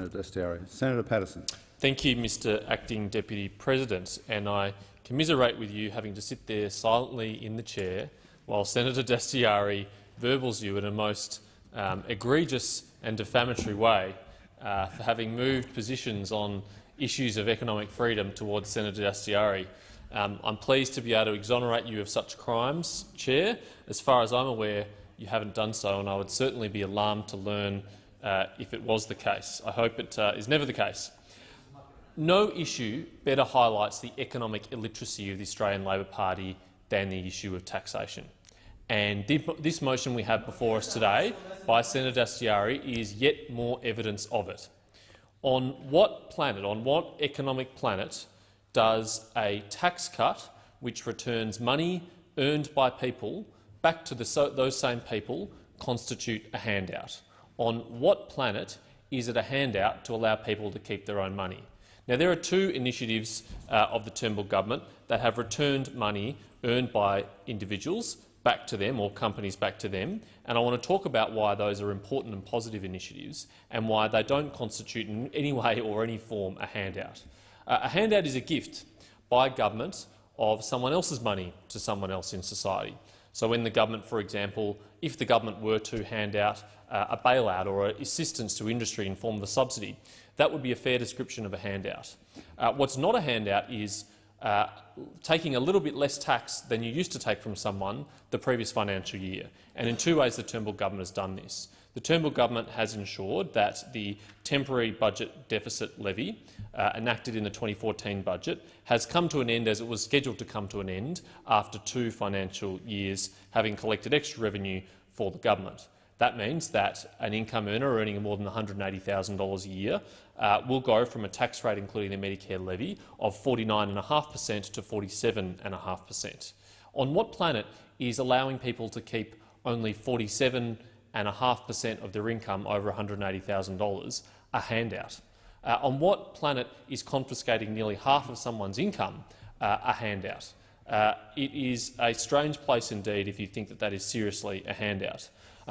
Senator Dastyari. Senator Paterson. Thank you, Mr Acting Deputy President, and I commiserate with you having to sit there silently in the chair while Senator Dastyari verbals you in a most egregious and defamatory way for having moved positions on issues of economic freedom towards Senator Dastyari. I'm pleased to be able to exonerate you of such crimes, Chair. As far as I'm aware, you haven't done so, and I would certainly be alarmed to learn if it was the case. I hope it is never the case. No issue better highlights the economic illiteracy of the Australian Labor Party than the issue of taxation. And this motion we have before us today by Senator Dastyari is yet more evidence of it. On what planet, on what economic planet, does a tax cut which returns money earned by people back to those same people constitute a handout? On what planet is it a handout to allow people to keep their own money? Now, there are two initiatives of the Turnbull government that have returned money earned by individuals back to them or companies back to them, and I want to talk about why those are important and positive initiatives and why they don't constitute in any way or any form a handout. A handout is a gift by government of someone else's money to someone else in society. So when the government, for example, if the government were to hand out a bailout or assistance to industry in form of a subsidy, that would be a fair description of a handout. What's not a handout is taking a little bit less tax than you used to take from someone the previous financial year. And in two ways the Turnbull government has done this. The Turnbull government has ensured that the temporary budget deficit levy enacted in the 2014 budget has come to an end as it was scheduled to come to an end after 2 financial years having collected extra revenue for the government. That means that an income earner earning more than $180,000 a year will go from a tax rate, including the Medicare levy, of 49.5% to 47.5%. On what planet is allowing people to keep only 47.5% of their income over $180,000 a handout? On what planet is confiscating nearly half of someone's income a handout? It is a strange place indeed if you think that that is seriously a handout.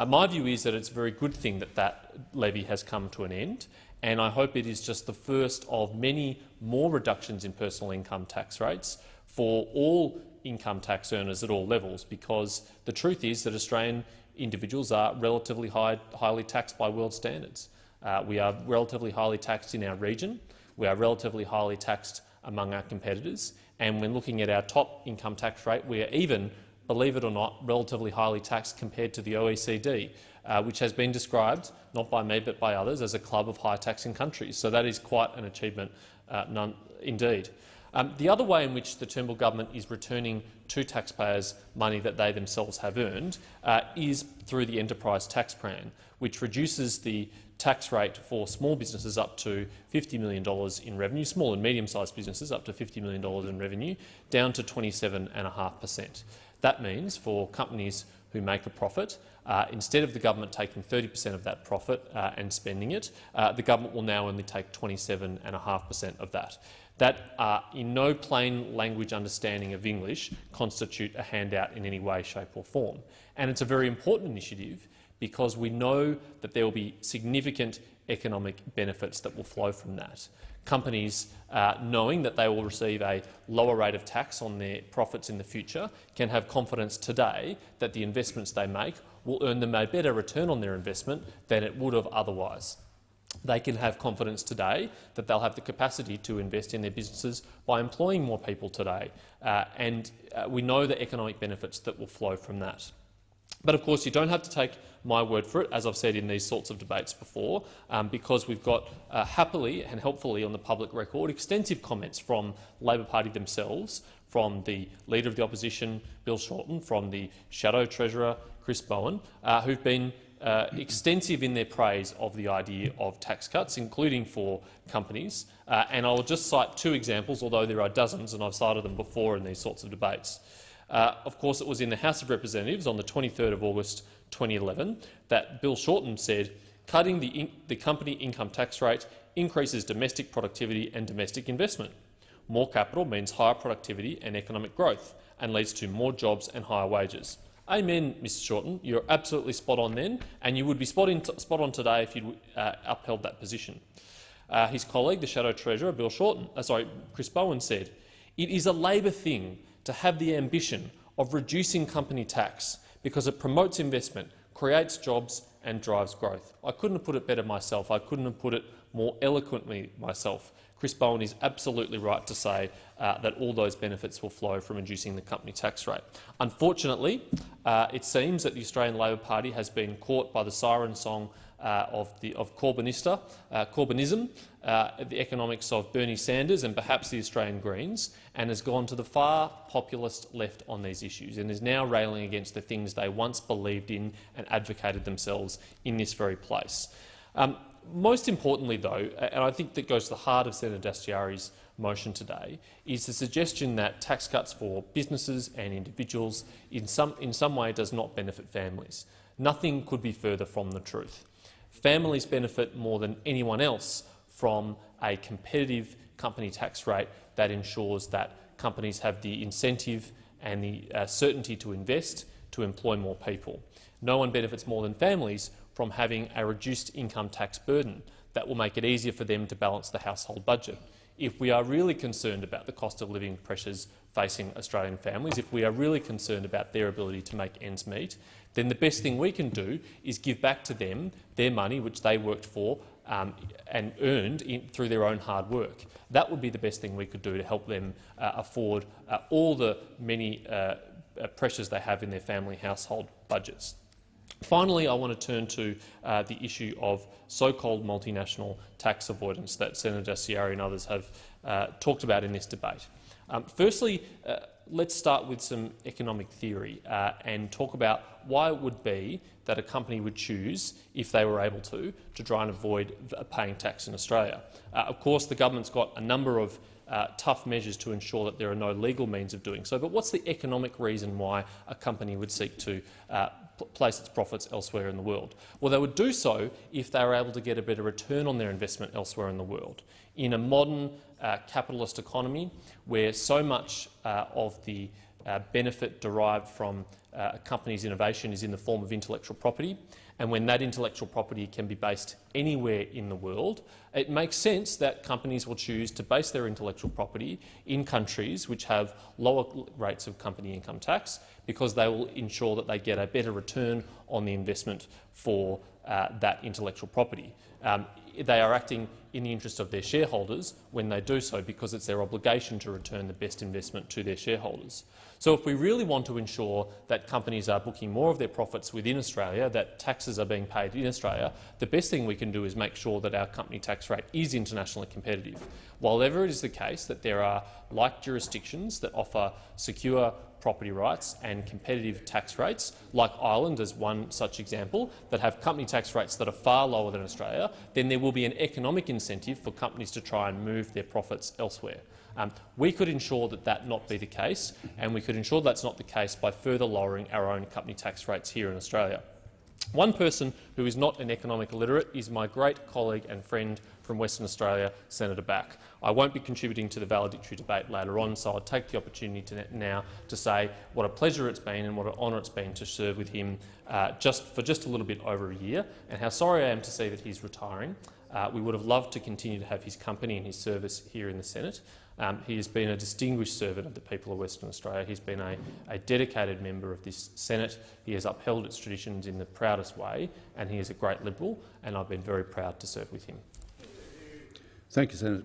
My view is that it's a very good thing that that levy has come to an end, and I hope it is just the first of many more reductions in personal income tax rates for all income tax earners at all levels, because the truth is that Australian individuals are relatively highly taxed by world standards. We are relatively highly taxed in our region. We are relatively highly taxed among our competitors, and when looking at our top income tax rate, we are even, believe it or not, relatively highly taxed compared to the OECD, which has been described, not by me but by others, as a club of high-taxing countries. So that is quite an achievement indeed. The other way in which the Turnbull government is returning to taxpayers money that they themselves have earned is through the enterprise tax plan, which reduces the tax rate for small businesses up to $50 million in revenue, small and medium-sized businesses up to $50 million in revenue, down to 27.5%. That means for companies who make a profit, instead of the government taking 30% of that profit and spending it, the government will now only take 27.5% of that. That, in no plain language understanding of English, constitute a handout in any way, shape or form. And it's a very important initiative because we know that there will be significant economic benefits that will flow from that. Companies, knowing that they will receive a lower rate of tax on their profits in the future, can have confidence today that the investments they make will earn them a better return on their investment than it would have otherwise. They can have confidence today that they'll have the capacity to invest in their businesses by employing more people today, and we know the economic benefits that will flow from that. But of course, you don't have to take my word for it, as I've said in these sorts of debates before, because we've got happily and helpfully on the public record extensive comments from Labor Party themselves, from the Leader of the Opposition, Bill Shorten, from the Shadow Treasurer, Chris Bowen, who've been extensive in their praise of the idea of tax cuts, including for companies. And I'll just cite 2 examples, although there are dozens, and I've cited them before in these sorts of debates. Of course, it was in the House of Representatives on the 23rd of August 2011 that Bill Shorten said, cutting the company income tax rate increases domestic productivity and domestic investment. More capital means higher productivity and economic growth and leads to more jobs and higher wages. Amen, Mr Shorten. You're absolutely spot on then, and you would be spot on today if you'd upheld that position. his colleague, the Shadow Treasurer, Chris Bowen, said, "It is a Labor thing to have the ambition of reducing company tax because it promotes investment, creates jobs and drives growth." I couldn't have put it better myself. I couldn't have put it more eloquently myself. Chris Bowen is absolutely right to say that all those benefits will flow from reducing the company tax rate. Unfortunately, it seems that the Australian Labor Party has been caught by the siren song of Corbynism, the economics of Bernie Sanders and perhaps the Australian Greens, and has gone to the far populist left on these issues and is now railing against the things they once believed in and advocated themselves in this very place. Most importantly, though, and I think that goes to the heart of Senator Dastyari's motion today, is the suggestion that tax cuts for businesses and individuals in some way does not benefit families. Nothing could be further from the truth. Families benefit more than anyone else from a competitive company tax rate that ensures that companies have the incentive and the certainty to invest to employ more people. No one benefits more than families from having a reduced income tax burden that will make it easier for them to balance the household budget. If we are really concerned about the cost of living pressures facing Australian families, if we are really concerned about their ability to make ends meet, then the best thing we can do is give back to them their money which they worked for and earned through their own hard work. That would be the best thing we could do to help them afford all the many pressures they have in their family household budgets. Finally, I want to turn to the issue of so-called multinational tax avoidance that Senator Dastyari and others have talked about in this debate. Firstly, let's start with some economic theory and talk about why it would be that a company would choose, if they were able to try and avoid paying tax in Australia. Of course, the government's got a number of tough measures to ensure that there are no legal means of doing so, but what's the economic reason why a company would seek to place its profits elsewhere in the world? Well, they would do so if they were able to get a better return on their investment elsewhere in the world. In a modern capitalist economy where so much of the benefit derived from a company's innovation is in the form of intellectual property, and when that intellectual property can be based anywhere in the world, it makes sense that companies will choose to base their intellectual property in countries which have lower rates of company income tax, because they will ensure that they get a better return on the investment for that intellectual property. They are acting in the interest of their shareholders when they do so, because it's their obligation to return the best investment to their shareholders. So if we really want to ensure that companies are booking more of their profits within Australia, that taxes are being paid in Australia, the best thing we can do is make sure that our company tax rate is internationally competitive. While ever it is the case that there are like jurisdictions that offer secure property rights and competitive tax rates, like Ireland as one such example, that have company tax rates that are far lower than Australia, then there will be an economic incentive for companies to try and move their profits elsewhere. We could ensure that that not be the case, and we could ensure that's not the case by further lowering our own company tax rates here in Australia. One person who is not an economic illiterate is my great colleague and friend from Western Australia, Senator Back. I won't be contributing to the valedictory debate later on, so I'll take the opportunity now to say what a pleasure it's been and what an honour it's been to serve with him for just a little bit over a year, and how sorry I am to see that he's retiring. We would have loved to continue to have his company and his service here in the Senate. He has been a distinguished servant of the people of Western Australia. He's been a dedicated member of this Senate. He has upheld its traditions in the proudest way, and he is a great Liberal, and I've been very proud to serve with him. Thank you, Senator.